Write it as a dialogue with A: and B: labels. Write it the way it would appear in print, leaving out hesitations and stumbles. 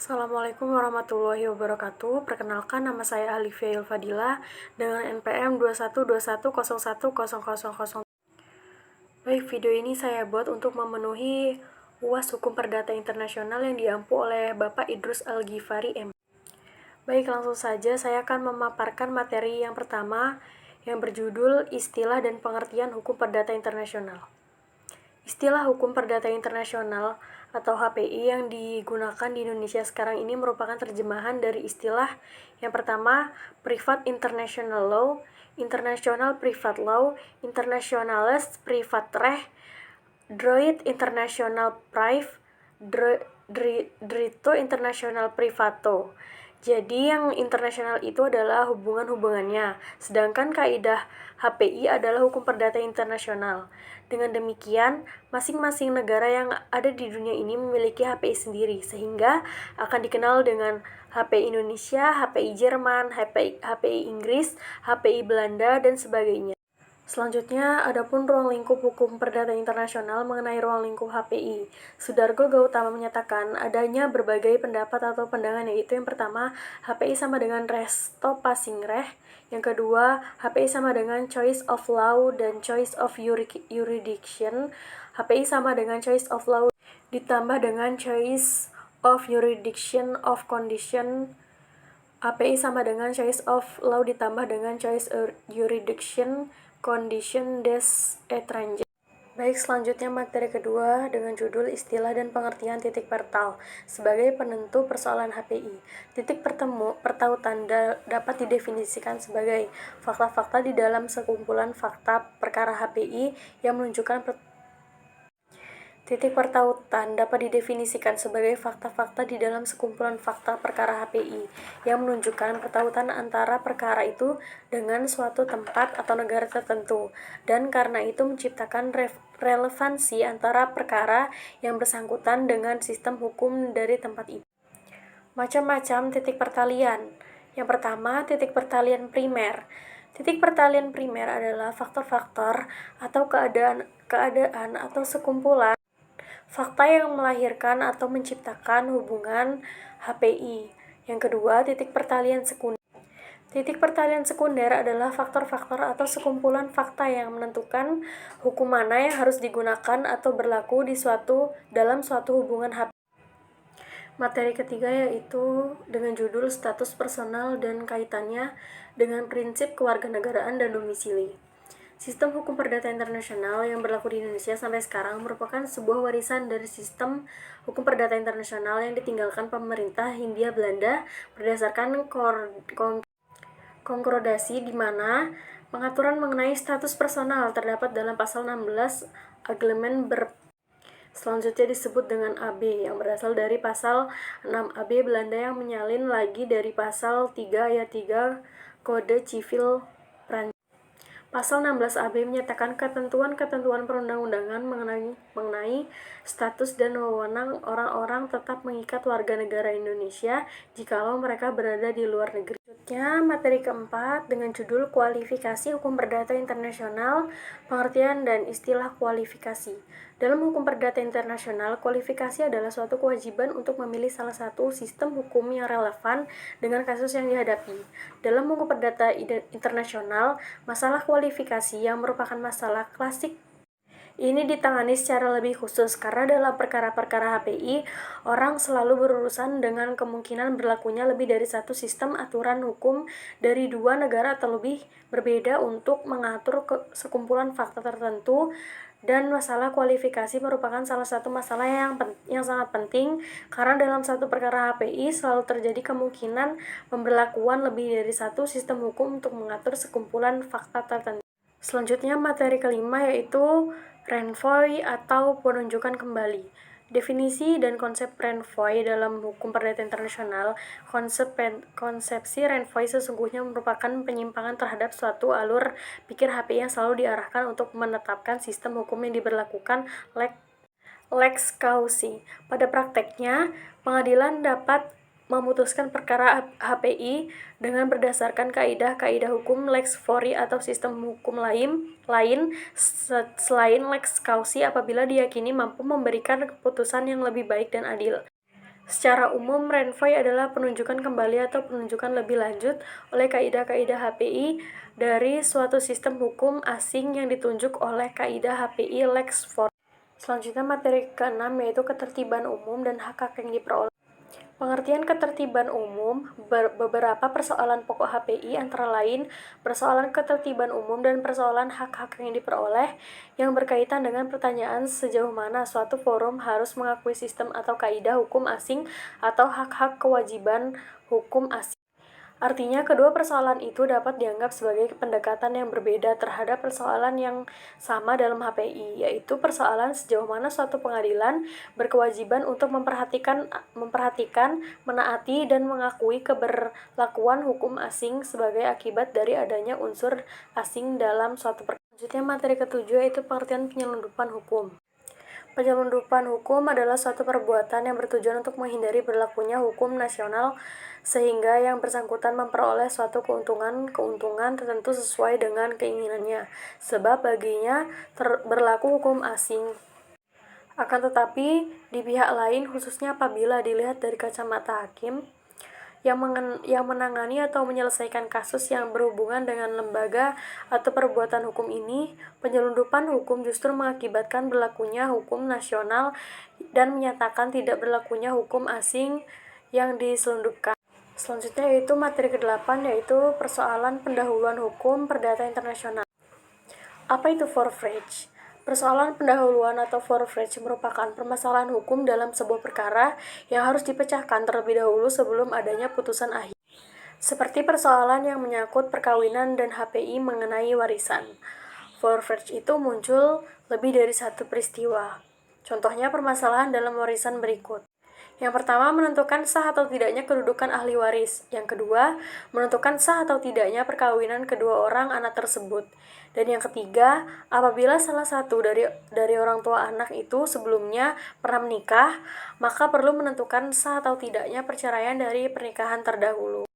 A: Assalamualaikum warahmatullahi wabarakatuh. Perkenalkan, nama saya Alifia Yulfadila dengan NPM 2121011000. Baik, video ini saya buat untuk memenuhi UAS Hukum Perdata Internasional yang diampu oleh Bapak Idrus Al-Ghifari M. Baik, langsung saja saya akan memaparkan materi yang pertama yang berjudul Istilah dan Pengertian Hukum Perdata Internasional. Istilah hukum perdata internasional atau HPI yang digunakan di Indonesia sekarang ini merupakan terjemahan dari istilah yang pertama, Private International Law, International Private Law, Internationales Privatrecht, Droit International Prive, Drito International Privato. Jadi yang internasional itu adalah hubungan-hubungannya, sedangkan kaidah HPI adalah hukum perdata internasional. Dengan demikian, masing-masing negara yang ada di dunia ini memiliki HPI sendiri, sehingga akan dikenal dengan HPI Indonesia, HPI Jerman, HPI Inggris, HPI Belanda, dan sebagainya. Selanjutnya, adapun ruang lingkup hukum perdata internasional mengenai ruang lingkup HPI. Sudargo Gautama menyatakan adanya berbagai pendapat atau pandangan, yaitu yang pertama, HPI sama dengan resto passing reh, yang kedua, HPI sama dengan choice of law dan choice of jurisdiction, HPI sama dengan choice of law ditambah dengan choice of jurisdiction of condition, HPI sama dengan choice of law ditambah dengan choice of jurisdiction condition des étrangers. Baik, selanjutnya materi kedua dengan judul Istilah dan Pengertian titik pertal sebagai penentu persoalan HPI. Titik pertautan dapat didefinisikan sebagai fakta-fakta di dalam sekumpulan fakta perkara HPI yang menunjukkan Titik pertautan dapat didefinisikan sebagai fakta-fakta di dalam sekumpulan fakta perkara HPI yang menunjukkan pertautan antara perkara itu dengan suatu tempat atau negara tertentu, dan karena itu menciptakan relevansi antara perkara yang bersangkutan dengan sistem hukum dari tempat itu. Macam-macam titik pertalian. Yang pertama, titik pertalian primer. Titik pertalian primer adalah faktor-faktor atau keadaan atau sekumpulan fakta yang melahirkan atau menciptakan hubungan HPI. Yang kedua, titik pertalian sekunder. Titik pertalian sekunder adalah faktor-faktor atau sekumpulan fakta yang menentukan hukum mana yang harus digunakan atau berlaku dalam suatu hubungan HPI. Materi ketiga yaitu dengan judul Status Personal dan kaitannya dengan prinsip kewarganegaraan dan domisili. Sistem hukum perdata internasional yang berlaku di Indonesia sampai sekarang merupakan sebuah warisan dari sistem hukum perdata internasional yang ditinggalkan pemerintah Hindia Belanda berdasarkan konkordasi di mana pengaturan mengenai status personal terdapat dalam pasal 16 Agreement selanjutnya disebut dengan AB yang berasal dari pasal 6 AB Belanda yang menyalin lagi dari pasal 3 ayat 3 Kode Civil Prancis. Pasal 16 AB menyatakan ketentuan-ketentuan perundang-undangan mengenai status dan wewenang orang-orang tetap mengikat warga negara Indonesia jikalau mereka berada di luar negeri. Selanjutnya, materi keempat dengan judul Kualifikasi Hukum Perdata Internasional, Pengertian dan Istilah Kualifikasi. Dalam hukum perdata internasional, kualifikasi adalah suatu kewajiban untuk memilih salah satu sistem hukum yang relevan dengan kasus yang dihadapi. Dalam hukum perdata internasional, masalah kualifikasi yang merupakan masalah klasik ini ditangani secara lebih khusus karena dalam perkara-perkara HPI, orang selalu berurusan dengan kemungkinan berlakunya lebih dari satu sistem aturan hukum dari dua negara atau lebih berbeda untuk mengatur sekumpulan fakta tertentu, dan masalah kualifikasi merupakan salah satu masalah yang sangat penting karena dalam satu perkara HPI selalu terjadi kemungkinan pemberlakuan lebih dari satu sistem hukum untuk mengatur sekumpulan fakta tertentu. Selanjutnya materi kelima yaitu renvoi atau penunjukan kembali. Definisi dan konsep renvoi dalam hukum perdata internasional. Konsepsi renvoi sesungguhnya merupakan penyimpangan terhadap suatu alur pikir HPI yang selalu diarahkan untuk menetapkan sistem hukum yang diberlakukan lex causi. Pada prakteknya, pengadilan dapat memutuskan perkara HPI dengan berdasarkan kaidah-kaidah hukum lex fori atau sistem hukum lain selain lex causi apabila diyakini mampu memberikan keputusan yang lebih baik dan adil. Secara umum, renvoy adalah penunjukan kembali atau penunjukan lebih lanjut oleh kaidah-kaidah HPI dari suatu sistem hukum asing yang ditunjuk oleh kaidah HPI lex form. Selanjutnya materi ke-6 yaitu ketertiban umum dan hak-hak yang diperoleh. Pengertian ketertiban umum, beberapa persoalan pokok HPI antara lain persoalan ketertiban umum dan persoalan hak-hak yang diperoleh yang berkaitan dengan pertanyaan sejauh mana suatu forum harus mengakui sistem atau kaidah hukum asing atau hak-hak kewajiban hukum asing. Artinya, kedua persoalan itu dapat dianggap sebagai pendekatan yang berbeda terhadap persoalan yang sama dalam HPI, yaitu persoalan sejauh mana suatu pengadilan berkewajiban untuk memperhatikan, menaati, dan mengakui keberlakuan hukum asing sebagai akibat dari adanya unsur asing dalam suatu perkara. Selanjutnya, materi ke-7 yaitu pengertian penyelundupan hukum. Penyelundupan hukum adalah suatu perbuatan yang bertujuan untuk menghindari berlakunya hukum nasional sehingga yang bersangkutan memperoleh suatu keuntungan tertentu sesuai dengan keinginannya, sebab baginya berlaku hukum asing. Akan tetapi, di pihak lain, khususnya apabila dilihat dari kacamata hakim, yang menangani atau menyelesaikan kasus yang berhubungan dengan lembaga atau perbuatan hukum ini, penyelundupan hukum justru mengakibatkan berlakunya hukum nasional dan menyatakan tidak berlakunya hukum asing yang diselundupkan. Selanjutnya yaitu materi ke-8 yaitu persoalan pendahuluan hukum perdata internasional. Apa itu forfage? Persoalan pendahuluan atau forfage merupakan permasalahan hukum dalam sebuah perkara yang harus dipecahkan terlebih dahulu sebelum adanya putusan akhir. Seperti persoalan yang menyangkut perkawinan dan HPI mengenai warisan. Forfage itu muncul lebih dari satu peristiwa. Contohnya permasalahan dalam warisan berikut. Yang pertama, menentukan sah atau tidaknya kedudukan ahli waris. Yang kedua, menentukan sah atau tidaknya perkawinan kedua orang anak tersebut. Dan yang ketiga, apabila salah satu dari orang tua anak itu sebelumnya pernah menikah, maka perlu menentukan sah atau tidaknya perceraian dari pernikahan terdahulu.